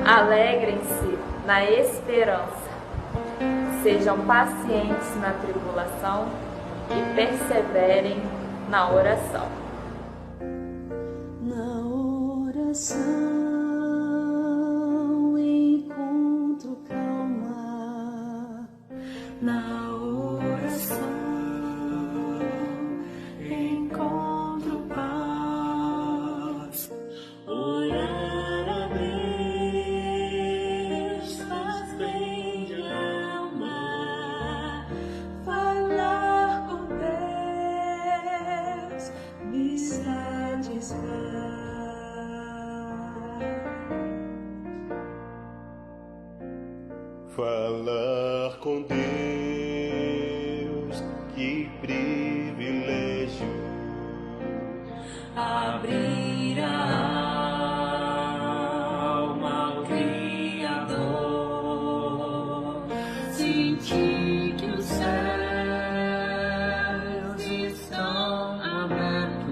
Alegrem-se na esperança, sejam pacientes na tribulação e perseverem na oração. Na oração encontro calma, na oração encontro paz. Orar a Deus faz bem de alma, falar com Deus me satisfaz. Falar com Deus, que privilégio. Abrir a alma ao Criador, sentir que os céus estão abertos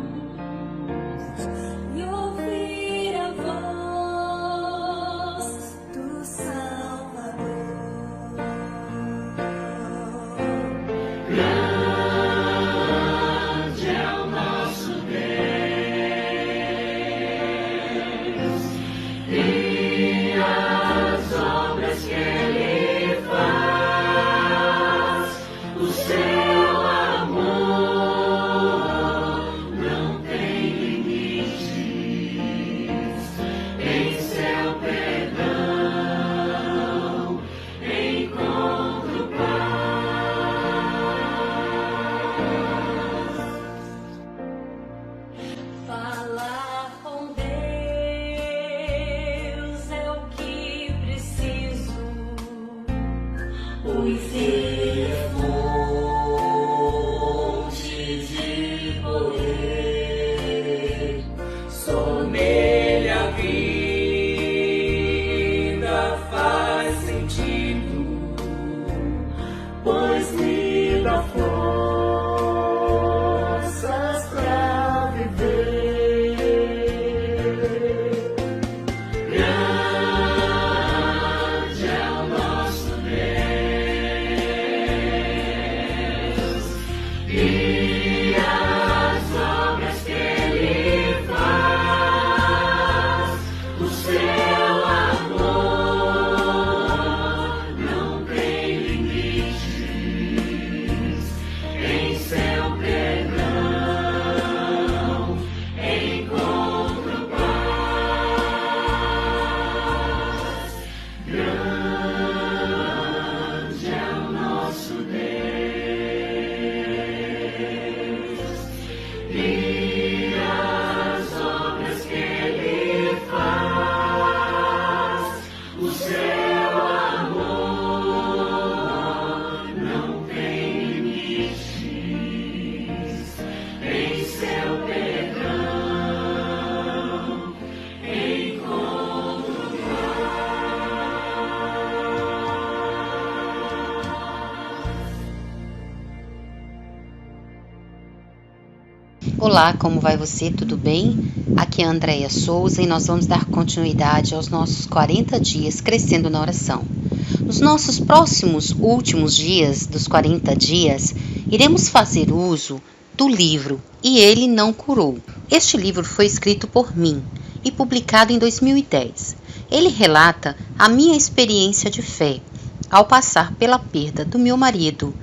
e ouvir a voz do Salvador. Grande é o nosso Deus e as obras que Ele faz. O seu amor não tem limites. Em seu perdão encontro paz. Falar com Deus é o que preciso. Os fonte de poder, só nele a vida faz sentido, pois me dá forças pra viver. Grande é o nosso Deus e as obras que Ele faz. O seu amor não tem limites. Em seu perdão encontro paz. Grande é o nosso Deus e as obras que Ele faz. O seu amor não tem limites. Em seu perdão encontro Olá, como vai você? Tudo bem? Aqui é a Andréia Souza e nós vamos dar continuidade aos nossos 40 dias crescendo na oração. Nos nossos próximos últimos dias dos 40 dias, iremos fazer uso do livro E Ele Não Curou. Este livro foi escrito por mim e publicado em 2010. Ele relata a minha experiência de fé ao passar pela perda do meu marido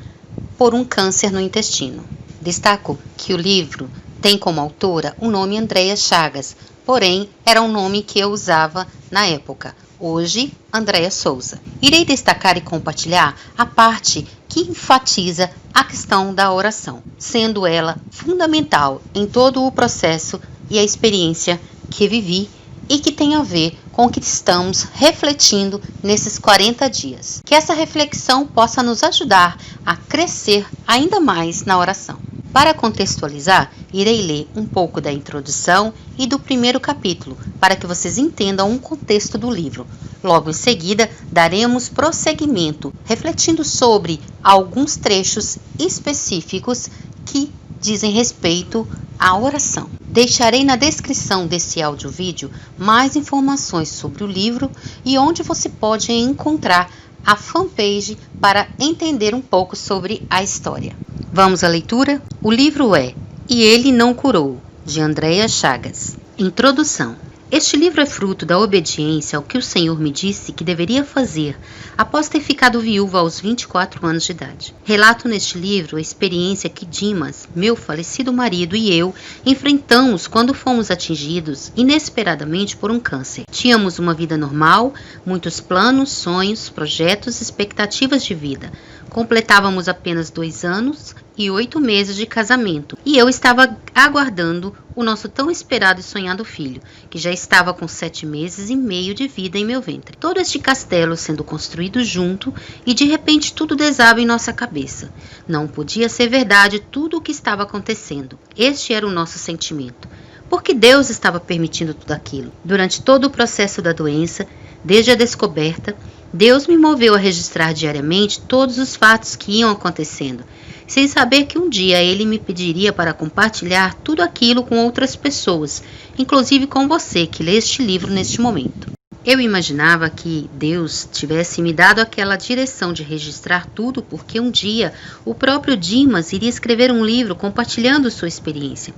por um câncer no intestino. Destaco que o livro tem como autora o nome Andréia Chagas, porém era um nome que eu usava na época. Hoje, Andréia Souza. Irei destacar e compartilhar a parte que enfatiza a questão da oração, sendo ela fundamental em todo o processo e a experiência que vivi e que tem a ver com o que estamos refletindo nesses 40 dias. Que essa reflexão possa nos ajudar a crescer ainda mais na oração. Para contextualizar, irei ler um pouco da introdução e do primeiro capítulo, para que vocês entendam o contexto do livro. Logo em seguida, daremos prosseguimento, refletindo sobre alguns trechos específicos que dizem respeito à oração. Deixarei na descrição desse áudio-vídeo mais informações sobre o livro e onde você pode encontrar a fanpage para entender um pouco sobre a história. Vamos à leitura? O livro é E Ele Não Curou, de Andréa Chagas. Introdução. Este livro é fruto da obediência ao que o Senhor me disse que deveria fazer após ter ficado viúva aos 24 anos de idade. Relato neste livro a experiência que Dimas, meu falecido marido, e eu enfrentamos quando fomos atingidos inesperadamente por um câncer. Tínhamos uma vida normal, muitos planos, sonhos, projetos, expectativas de vida. Completávamos apenas 2 anos e 8 meses de casamento, e eu estava aguardando o nosso tão esperado e sonhado filho, que já estava com 7 meses e meio de vida em meu ventre. Todo este castelo sendo construído junto, e de repente tudo desaba em nossa cabeça. Não podia ser verdade tudo o que estava acontecendo. Este era o nosso sentimento. Porque Deus estava permitindo tudo aquilo. Durante todo o processo da doença, desde a descoberta, Deus me moveu a registrar diariamente todos os fatos que iam acontecendo, sem saber que um dia Ele me pediria para compartilhar tudo aquilo com outras pessoas, inclusive com você que lê este livro neste momento. Eu imaginava que Deus tivesse me dado aquela direção de registrar tudo porque um dia o próprio Dimas iria escrever um livro compartilhando sua experiência.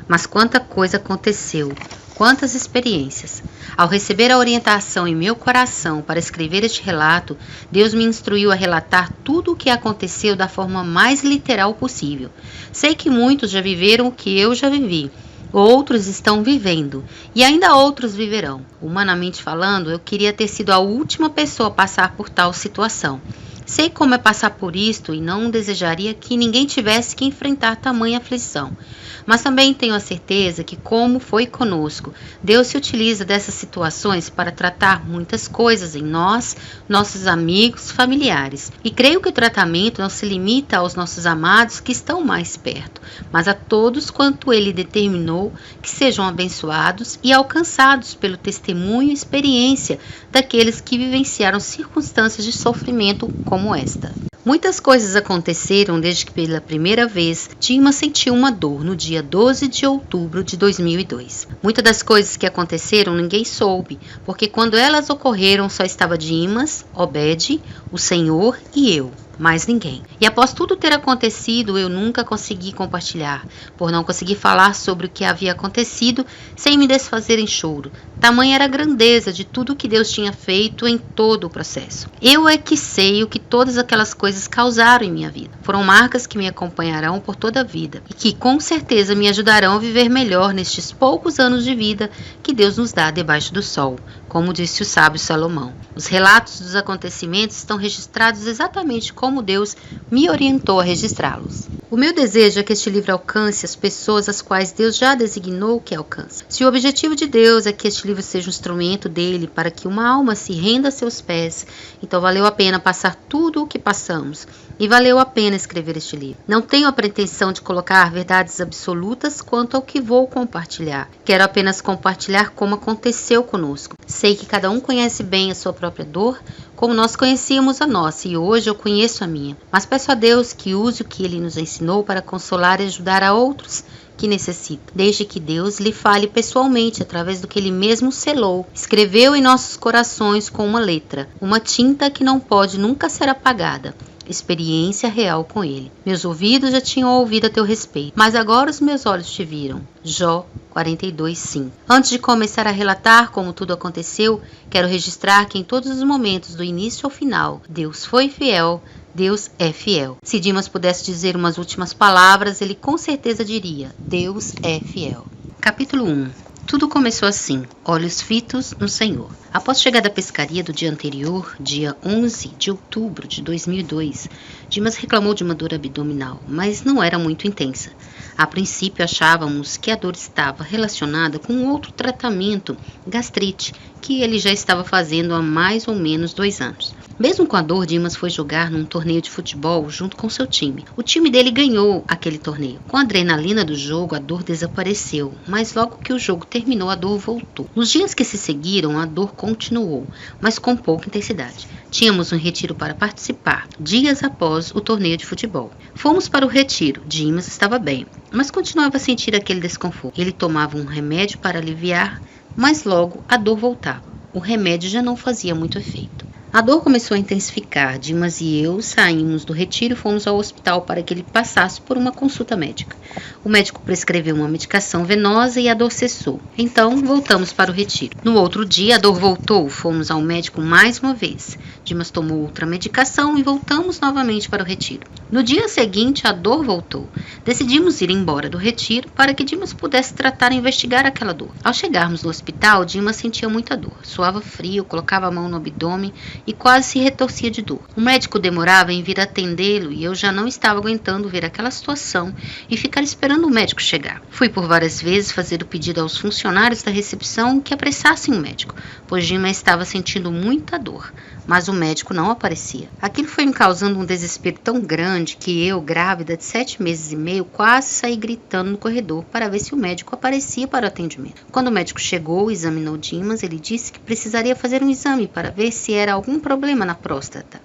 Mas quanta coisa aconteceu, quantas experiências. Ao receber a orientação em meu coração para escrever este relato, Deus me instruiu a relatar tudo o que aconteceu da forma mais literal possível. Sei que muitos já viveram o que eu já vivi, outros estão vivendo e ainda outros viverão. Humanamente falando, eu queria ter sido a última pessoa a passar por tal situação. Sei como é passar por isto e não desejaria que ninguém tivesse que enfrentar tamanha aflição. Mas também tenho a certeza que, como foi conosco, Deus se utiliza dessas situações para tratar muitas coisas em nós, nossos amigos, familiares. E creio que o tratamento não se limita aos nossos amados que estão mais perto, mas a todos quanto Ele determinou que sejam abençoados e alcançados pelo testemunho e experiência daqueles que vivenciaram circunstâncias de sofrimento como esta. Muitas coisas aconteceram desde que pela primeira vez Dimas sentiu uma dor no dia 12 de outubro de 2002. Muitas das coisas que aconteceram ninguém soube, porque quando elas ocorreram só estava Dimas, Obed, o Senhor e eu. Mais ninguém. E após tudo ter acontecido, eu nunca consegui compartilhar, por não conseguir falar sobre o que havia acontecido sem me desfazer em choro. Tamanha era a grandeza de tudo que Deus tinha feito em todo o processo. Eu é que sei o que todas aquelas coisas causaram em minha vida. Foram marcas que me acompanharão por toda a vida e que com certeza me ajudarão a viver melhor nestes poucos anos de vida que Deus nos dá debaixo do sol, como disse o sábio Salomão. Os relatos dos acontecimentos estão registrados exatamente como Deus me orientou a registrá-los. O meu desejo é que este livro alcance as pessoas às quais Deus já designou que alcance. Se o objetivo de Deus é que este livro seja um instrumento dele para que uma alma se renda a seus pés, então valeu a pena passar tudo o que passamos. E valeu a pena escrever este livro. Não tenho a pretensão de colocar verdades absolutas quanto ao que vou compartilhar. Quero apenas compartilhar como aconteceu conosco. Sei que cada um conhece bem a sua própria dor, como nós conhecíamos a nossa, e hoje eu conheço a minha. Mas peço a Deus que use o que Ele nos ensinou para consolar e ajudar a outros que necessitam. Desde que Deus lhe fale pessoalmente através do que Ele mesmo selou, escreveu em nossos corações com uma letra, uma tinta que não pode nunca ser apagada. Experiência real com Ele. Meus ouvidos já tinham ouvido a teu respeito, mas agora os meus olhos te viram. Jó 42:5. Antes de começar a relatar como tudo aconteceu, quero registrar que em todos os momentos, do início ao final, Deus foi fiel, Deus é fiel. Se Dimas pudesse dizer umas últimas palavras, ele com certeza diria: Deus é fiel. Capítulo 1. Tudo começou assim, olhos fitos no Senhor. Após chegar da pescaria do dia anterior, dia 11 de outubro de 2002, Dimas reclamou de uma dor abdominal, mas não era muito intensa. A princípio achávamos que a dor estava relacionada com outro tratamento, gastrite, que ele já estava fazendo há mais ou menos 2 anos. Mesmo com a dor, Dimas foi jogar num torneio de futebol junto com seu time. O time dele ganhou aquele torneio. Com a adrenalina do jogo, a dor desapareceu, mas logo que o jogo terminou, a dor voltou. Nos dias que se seguiram, a dor continuou, mas com pouca intensidade. Tínhamos um retiro para participar, dias após o torneio de futebol. Fomos para o retiro. Dimas estava bem, mas continuava a sentir aquele desconforto. Ele tomava um remédio para aliviar, mas logo a dor voltava. O remédio já não fazia muito efeito. A dor começou a intensificar. Dimas e eu saímos do retiro e fomos ao hospital para que ele passasse por uma consulta médica. O médico prescreveu uma medicação venosa e a dor cessou. Então, voltamos para o retiro. No outro dia, a dor voltou. Fomos ao médico mais uma vez. Dimas tomou outra medicação e voltamos novamente para o retiro. No dia seguinte, a dor voltou. Decidimos ir embora do retiro para que Dimas pudesse tratar e investigar aquela dor. Ao chegarmos no hospital, Dimas sentia muita dor. Suava frio, colocava a mão no abdômen e quase se retorcia de dor. O médico demorava em vir atendê-lo e eu já não estava aguentando ver aquela situação e ficar esperando o médico chegar. Fui por várias vezes fazer o pedido aos funcionários da recepção que apressassem o médico, pois Dimas estava sentindo muita dor, mas o médico não aparecia. Aquilo foi me causando um desespero tão grande que eu, grávida de 7 meses e meio, quase saí gritando no corredor para ver se o médico aparecia para o atendimento. Quando o médico chegou e examinou Dimas, ele disse que precisaria fazer um exame para ver se era algum problema na próstata.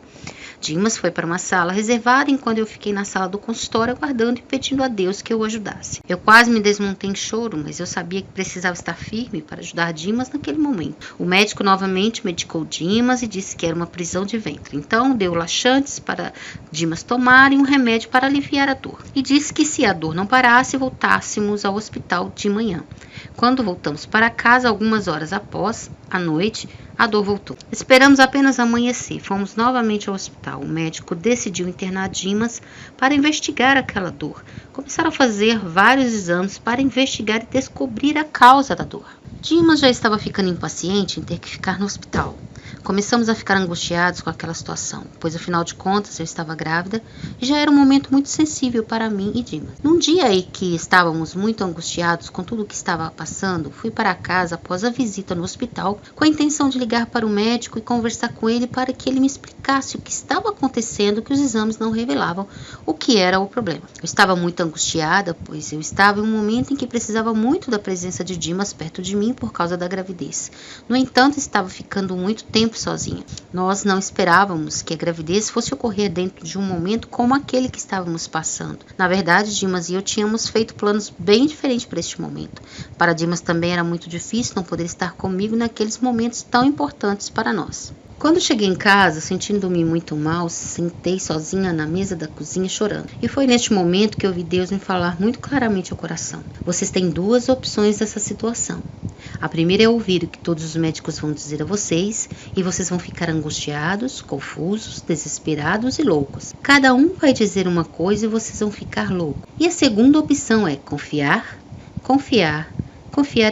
Dimas foi para uma sala reservada enquanto eu fiquei na sala do consultório aguardando e pedindo a Deus que eu o ajudasse. Eu quase me desmontei em choro, mas eu sabia que precisava estar firme para ajudar Dimas naquele momento. O médico novamente medicou Dimas e disse que era uma prisão de ventre. Então deu laxantes para Dimas tomar e um remédio para aliviar a dor. E disse que se a dor não parasse, voltássemos ao hospital de manhã. Quando voltamos para casa, algumas horas após, à noite, a dor voltou. Esperamos apenas amanhecer. Fomos novamente ao hospital. O médico decidiu internar Dimas para investigar aquela dor. Começaram a fazer vários exames para investigar e descobrir a causa da dor. Dimas já estava ficando impaciente em ter que ficar no hospital. Começamos a ficar angustiados com aquela situação, pois afinal de contas eu estava grávida e já era um momento muito sensível para mim e Dimas. Num dia em que estávamos muito angustiados com tudo o que estava passando, fui para casa após a visita no hospital com a intenção de ligar para o médico e conversar com ele para que ele me explicasse o que estava acontecendo, que os exames não revelavam o que era o problema. Eu estava muito angustiada, pois eu estava em um momento em que precisava muito da presença de Dimas perto de mim por causa da gravidez. No entanto, estava ficando muito tempo sozinha. Nós não esperávamos que a gravidez fosse ocorrer dentro de um momento como aquele que estávamos passando. Na verdade, Dimas e eu tínhamos feito planos bem diferentes para este momento. Para Dimas também era muito difícil não poder estar comigo naqueles momentos tão importantes para nós. Quando cheguei em casa, sentindo-me muito mal, sentei sozinha na mesa da cozinha chorando. E foi neste momento que eu ouvi Deus me falar muito claramente ao coração. Vocês têm 2 opções nessa situação. A primeira é ouvir o que todos os médicos vão dizer a vocês e vocês vão ficar angustiados, confusos, desesperados e loucos. Cada um vai dizer uma coisa e vocês vão ficar loucos. E a segunda opção é confiar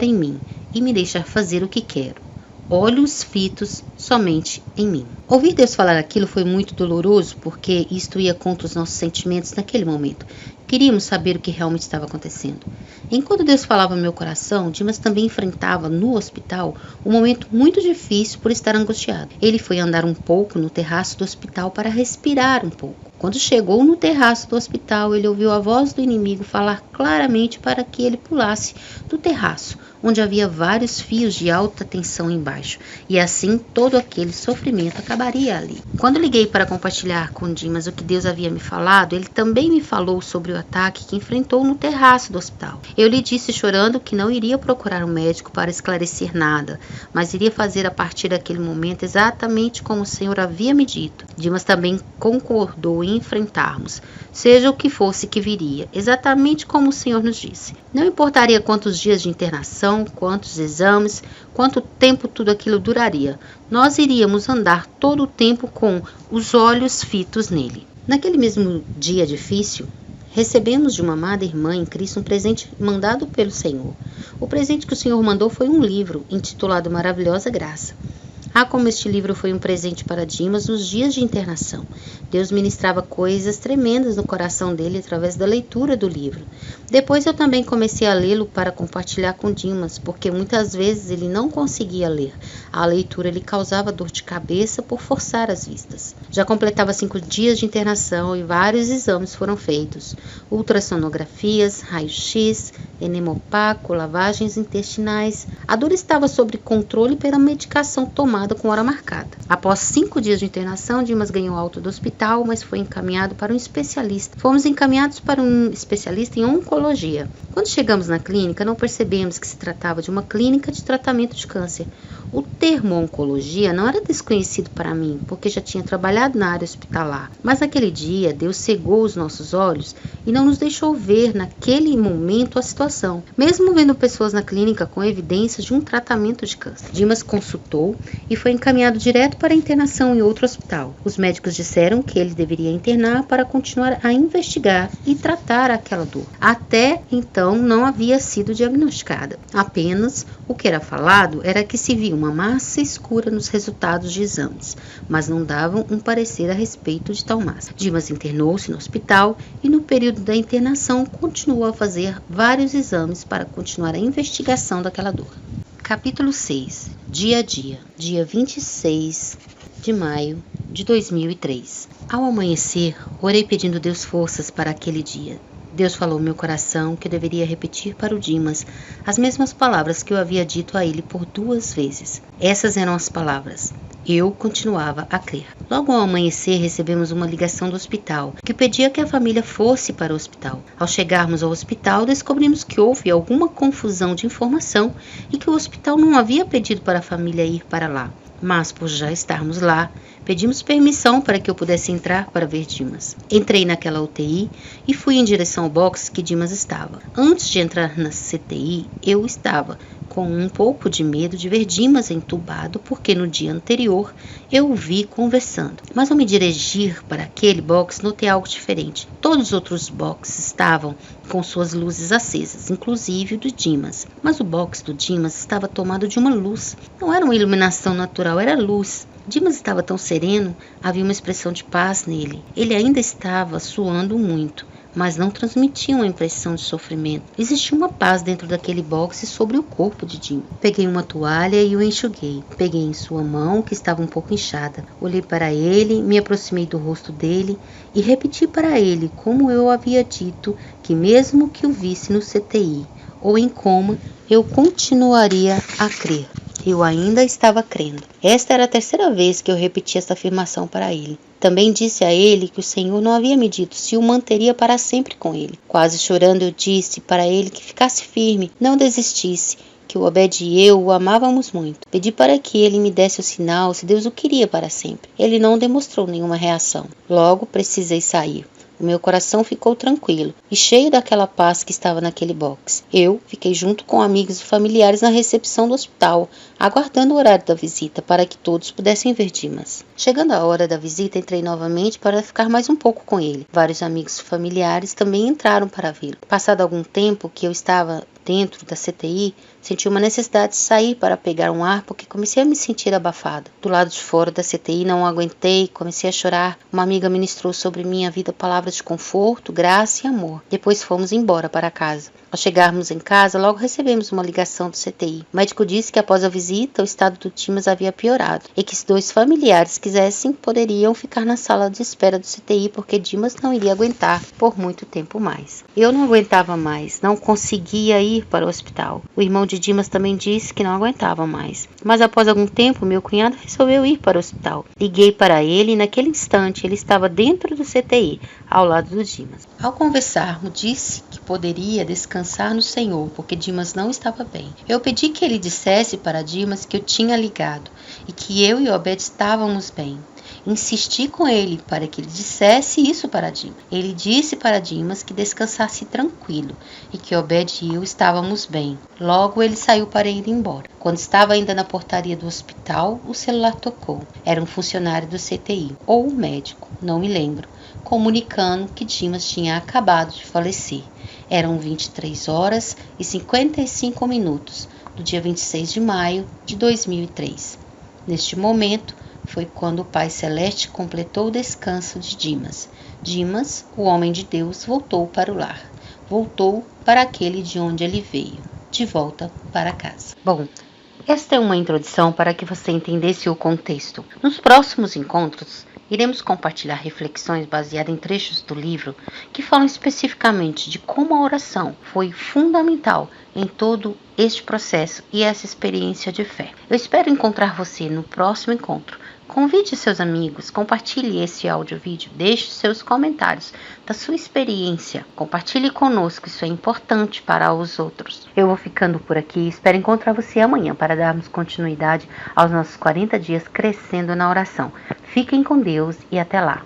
em mim e me deixar fazer o que quero. Olhos fitos somente em mim. Ouvir Deus falar aquilo foi muito doloroso, porque isto ia contra os nossos sentimentos naquele momento. Queríamos saber o que realmente estava acontecendo. Enquanto Deus falava no meu coração, Dimas também enfrentava no hospital um momento muito difícil por estar angustiado. Ele foi andar um pouco no terraço do hospital para respirar um pouco. Quando chegou no terraço do hospital, ele ouviu a voz do inimigo falar claramente para que ele pulasse do terraço, onde havia vários fios de alta tensão embaixo, e assim todo aquele sofrimento acabaria ali. Quando liguei para compartilhar com Dimas o que Deus havia me falado, ele também me falou sobre o ataque que enfrentou no terraço do hospital. Eu lhe disse chorando que não iria procurar um médico para esclarecer nada, mas iria fazer a partir daquele momento exatamente como o Senhor havia me dito. Dimas também concordou em enfrentarmos, seja o que fosse que viria, exatamente como o Senhor nos disse. Não importaria quantos dias de internação, quantos exames, quanto tempo tudo aquilo duraria. Nós iríamos andar todo o tempo com os olhos fitos nele. Naquele mesmo dia difícil, recebemos de uma amada irmã em Cristo um presente mandado pelo Senhor. O presente que o Senhor mandou foi um livro intitulado Maravilhosa Graça. Como este livro foi um presente para Dimas nos dias de internação. Deus ministrava coisas tremendas no coração dele através da leitura do livro. Depois eu também comecei a lê-lo para compartilhar com Dimas, porque muitas vezes ele não conseguia ler. A leitura lhe causava dor de cabeça por forçar as vistas. Já completava 5 dias de internação e vários exames foram feitos. Ultrassonografias, raio-x, enema opaco, lavagens intestinais. A dor estava sob controle pela medicação tomada com hora marcada. Após 5 dias de internação, Dimas ganhou alta do hospital, mas foi encaminhado para um especialista. Fomos encaminhados para um especialista em oncologia. Quando chegamos na clínica, não percebemos que se tratava de uma clínica de tratamento de câncer. O termo oncologia não era desconhecido para mim, porque já tinha trabalhado na área hospitalar. Mas naquele dia, Deus cegou os nossos olhos e não nos deixou ver naquele momento a situação, mesmo vendo pessoas na clínica com evidências de um tratamento de câncer. Dimas consultou e foi encaminhado direto para a internação em outro hospital. Os médicos disseram que ele deveria internar para continuar a investigar e tratar aquela dor. Até então não havia sido diagnosticada. Apenas o que era falado era que se via uma massa escura nos resultados de exames, mas não davam um parecer a respeito de tal massa. Dimas internou-se no hospital e no período da internação continuou a fazer vários exames para continuar a investigação daquela dor. Capítulo 6. Dia a dia. Dia 26 de maio de 2003. Ao amanhecer, orei pedindo a Deus forças para aquele dia. Deus falou no meu coração que eu deveria repetir para o Dimas as mesmas palavras que eu havia dito a ele por 2 vezes. Essas eram as palavras. Eu continuava a crer. Logo ao amanhecer, recebemos uma ligação do hospital, que pedia que a família fosse para o hospital. Ao chegarmos ao hospital, descobrimos que houve alguma confusão de informação e que o hospital não havia pedido para a família ir para lá. Mas, por já estarmos lá, pedimos permissão para que eu pudesse entrar para ver Dimas. Entrei naquela UTI e fui em direção ao box que Dimas estava. Antes de entrar na CTI, eu estava com um pouco de medo de ver Dimas entubado, porque no dia anterior eu o vi conversando. Mas ao me dirigir para aquele box, notei algo diferente. Todos os outros boxes estavam com suas luzes acesas, inclusive o do Dimas. Mas o box do Dimas estava tomado de uma luz. Não era uma iluminação natural, era luz. Dimas estava tão sereno, havia uma expressão de paz nele. Ele ainda estava suando muito, mas não transmitia uma impressão de sofrimento. Existia uma paz dentro daquele boxe sobre o corpo de Dimas. Peguei uma toalha e o enxuguei. Peguei em sua mão, que estava um pouco inchada. Olhei para ele, me aproximei do rosto dele e repeti para ele como eu havia dito, que mesmo que o visse no CTI ou em coma, eu continuaria a crer. Eu ainda estava crendo. Esta era a 3ª vez que eu repeti esta afirmação para ele. Também disse a ele que o Senhor não havia me dito se o manteria para sempre com ele. Quase chorando, eu disse para ele que ficasse firme, não desistisse, que o Obed e eu o amávamos muito. Pedi para que ele me desse o sinal se Deus o queria para sempre. Ele não demonstrou nenhuma reação. Logo precisei sair. O meu coração ficou tranquilo e cheio daquela paz que estava naquele box. Eu fiquei junto com amigos e familiares na recepção do hospital, aguardando o horário da visita para que todos pudessem ver Dimas. Chegando a hora da visita, entrei novamente para ficar mais um pouco com ele. Vários amigos e familiares também entraram para vê-lo. Passado algum tempo que eu estava dentro da CTI, senti uma necessidade de sair para pegar um ar porque comecei a me sentir abafada. Do lado de fora da CTI não aguentei, comecei a chorar. Uma amiga ministrou sobre minha vida palavras de conforto, graça e amor. Depois fomos embora para casa. Ao chegarmos em casa, logo recebemos uma ligação do CTI. O médico disse que após a visita, o estado do Dimas havia piorado e que se 2 familiares quisessem, poderiam ficar na sala de espera do CTI porque Dimas não iria aguentar por muito tempo mais. Eu não aguentava mais, não conseguia ir para o hospital. O irmão de Dimas também disse que não aguentava mais. Mas após algum tempo, meu cunhado resolveu ir para o hospital. Liguei para ele e naquele instante ele estava dentro do CTI, ao lado do Dimas. Ao conversarmos, disse que poderia descansar no Senhor, porque Dimas não estava bem. Eu pedi que ele dissesse para Dimas que eu tinha ligado e que eu e Obed estávamos bem. Insisti com ele para que ele dissesse isso para Dimas. Ele disse para Dimas que descansasse tranquilo e que Obed e eu estávamos bem. Logo ele saiu para ir embora. Quando estava ainda na portaria do hospital, o celular tocou. Era um funcionário do CTI, ou um médico, não me lembro, comunicando que Dimas tinha acabado de falecer. Eram 23h55 do dia 26 de maio de 2003. Neste momento, foi quando o Pai Celeste completou o descanso de Dimas. Dimas, o homem de Deus, voltou para o lar. Voltou para aquele de onde ele veio, de volta para casa. Bom, esta é uma introdução para que você entendesse o contexto. Nos próximos encontros, iremos compartilhar reflexões baseadas em trechos do livro que falam especificamente de como a oração foi fundamental em todo este processo e essa experiência de fé. Eu espero encontrar você no próximo encontro. Convide seus amigos, compartilhe esse áudio-vídeo, deixe seus comentários da sua experiência. Compartilhe conosco, isso é importante para os outros. Eu vou ficando por aqui, espero encontrar você amanhã para darmos continuidade aos nossos 40 dias crescendo na oração. Fiquem com Deus e até lá.